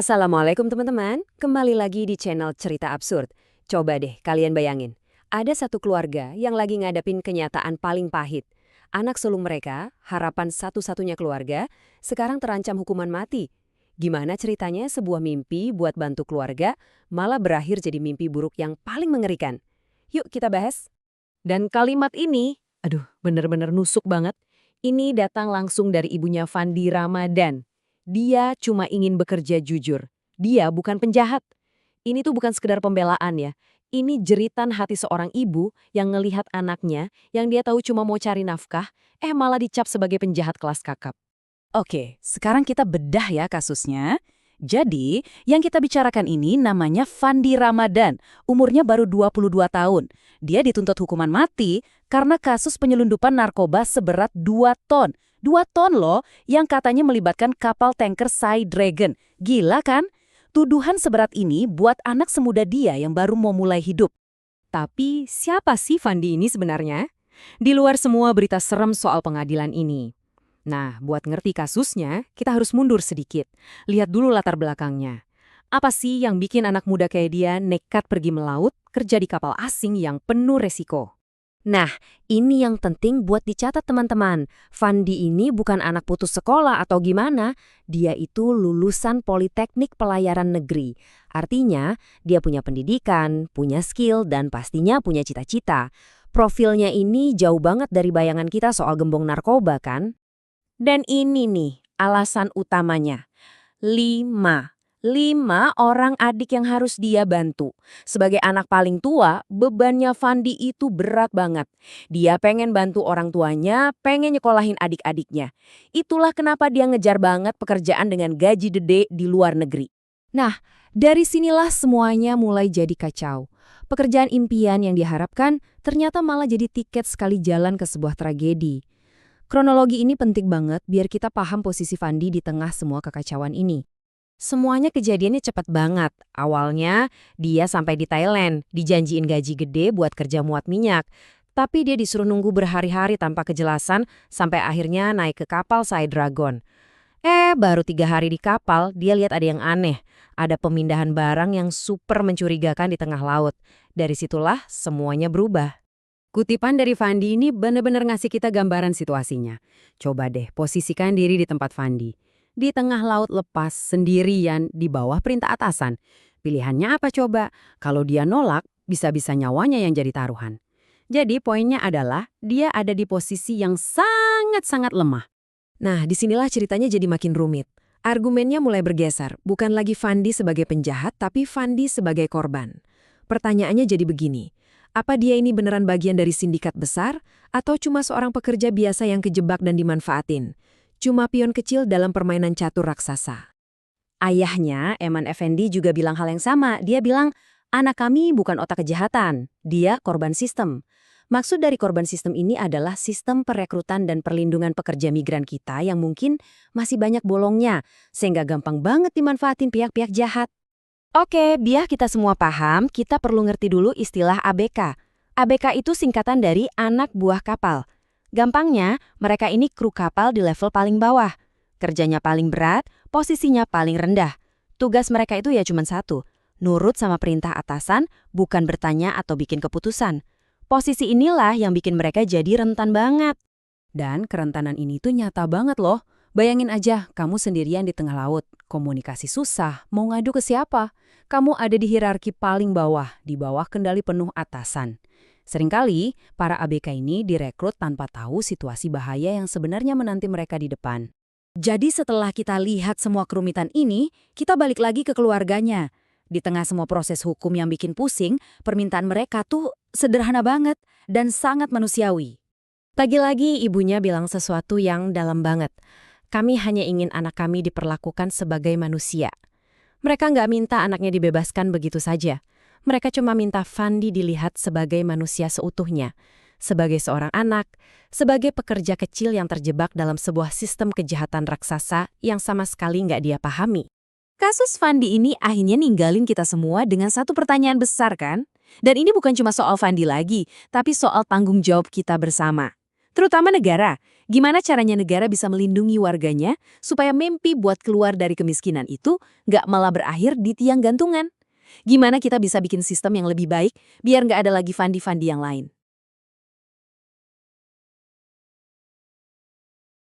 Assalamualaikum teman-teman, kembali lagi di channel Cerita Absurd. Coba deh kalian bayangin, ada satu keluarga yang lagi ngadepin kenyataan paling pahit. Anak sulung mereka, harapan satu-satunya keluarga, sekarang terancam hukuman mati. Gimana ceritanya sebuah mimpi buat bantu keluarga, malah berakhir jadi mimpi buruk yang paling mengerikan? Yuk kita bahas. Dan kalimat ini, aduh bener-bener nusuk banget. Ini datang langsung dari ibunya Fandi Ramadan. Dia cuma ingin bekerja jujur. Dia bukan penjahat. Ini tuh bukan sekedar pembelaan ya. Ini jeritan hati seorang ibu yang ngelihat anaknya yang dia tahu cuma mau cari nafkah, malah dicap sebagai penjahat kelas kakap. Oke, sekarang kita bedah ya kasusnya. Jadi, yang kita bicarakan ini namanya Fandi Ramadan. Umurnya baru 22 tahun. Dia dituntut hukuman mati karena kasus penyelundupan narkoba seberat 2 ton. 2 ton loh, yang katanya melibatkan kapal tanker Sai Dragon. Gila kan? Tuduhan seberat ini buat anak semuda dia yang baru mau mulai hidup. Tapi siapa sih Fandi ini sebenarnya? Di luar semua berita serem soal pengadilan ini. Nah, buat ngerti kasusnya, kita harus mundur sedikit. Lihat dulu latar belakangnya. Apa sih yang bikin anak muda kayak dia nekat pergi melaut, kerja di kapal asing yang penuh resiko? Nah, ini yang penting buat dicatat teman-teman. Fandi ini bukan anak putus sekolah atau gimana. Dia itu lulusan Politeknik Pelayaran Negeri. Artinya, dia punya pendidikan, punya skill, dan pastinya punya cita-cita. Profilnya ini jauh banget dari bayangan kita soal gembong narkoba kan? Dan ini nih alasan utamanya. 5 orang adik yang harus dia bantu. Sebagai anak paling tua, bebannya Fandi itu berat banget. Dia pengen bantu orang tuanya, pengen nyekolahin adik-adiknya. Itulah kenapa dia ngejar banget pekerjaan dengan gaji gede di luar negeri. Nah, dari sinilah semuanya mulai jadi kacau. Pekerjaan impian yang diharapkan ternyata malah jadi tiket sekali jalan ke sebuah tragedi. Kronologi ini penting banget biar kita paham posisi Fandi di tengah semua kekacauan ini. Semuanya kejadiannya cepat banget. Awalnya, dia sampai di Thailand, dijanjiin gaji gede buat kerja muat minyak. Tapi dia disuruh nunggu berhari-hari tanpa kejelasan sampai akhirnya naik ke kapal Sai Dragon. Baru 3 hari di kapal, dia lihat ada yang aneh. Ada pemindahan barang yang super mencurigakan di tengah laut. Dari situlah semuanya berubah. Kutipan dari Fandi ini benar-benar ngasih kita gambaran situasinya. Coba deh posisikan diri di tempat Fandi. Di tengah laut lepas, sendirian, di bawah perintah atasan. Pilihannya apa coba? Kalau dia nolak, bisa-bisa nyawanya yang jadi taruhan. Jadi poinnya adalah dia ada di posisi yang sangat-sangat lemah. Nah, disinilah ceritanya jadi makin rumit. Argumennya mulai bergeser, bukan lagi Fandi sebagai penjahat, tapi Fandi sebagai korban. Pertanyaannya jadi begini. Apa dia ini beneran bagian dari sindikat besar, atau cuma seorang pekerja biasa yang kejebak dan dimanfaatin? Cuma pion kecil dalam permainan catur raksasa. Ayahnya, Eman Effendi juga bilang hal yang sama. Dia bilang, anak kami bukan otak kejahatan, dia korban sistem. Maksud dari korban sistem ini adalah sistem perekrutan dan perlindungan pekerja migran kita yang mungkin masih banyak bolongnya, sehingga gampang banget dimanfaatin pihak-pihak jahat. Oke, biar kita semua paham, kita perlu ngerti dulu istilah ABK. ABK itu singkatan dari anak buah kapal. Gampangnya, mereka ini kru kapal di level paling bawah. Kerjanya paling berat, posisinya paling rendah. Tugas mereka itu ya cuma satu, nurut sama perintah atasan, bukan bertanya atau bikin keputusan. Posisi inilah yang bikin mereka jadi rentan banget. Dan kerentanan ini tuh nyata banget loh. Bayangin aja, kamu sendirian di tengah laut, komunikasi susah, mau ngadu ke siapa? Kamu ada di hierarki paling bawah, di bawah kendali penuh atasan. Seringkali, para ABK ini direkrut tanpa tahu situasi bahaya yang sebenarnya menanti mereka di depan. Jadi setelah kita lihat semua kerumitan ini, kita balik lagi ke keluarganya. Di tengah semua proses hukum yang bikin pusing, permintaan mereka tuh sederhana banget dan sangat manusiawi. Lagi-lagi ibunya bilang sesuatu yang dalam banget. Kami hanya ingin anak kami diperlakukan sebagai manusia. Mereka nggak minta anaknya dibebaskan begitu saja. Mereka cuma minta Fandi dilihat sebagai manusia seutuhnya. Sebagai seorang anak, sebagai pekerja kecil yang terjebak dalam sebuah sistem kejahatan raksasa yang sama sekali nggak dia pahami. Kasus Fandi ini akhirnya ninggalin kita semua dengan satu pertanyaan besar kan? Dan ini bukan cuma soal Fandi lagi, tapi soal tanggung jawab kita bersama. Terutama negara. Gimana caranya negara bisa melindungi warganya supaya mimpi buat keluar dari kemiskinan itu nggak malah berakhir di tiang gantungan? Gimana kita bisa bikin sistem yang lebih baik biar nggak ada lagi fandi-fandi yang lain?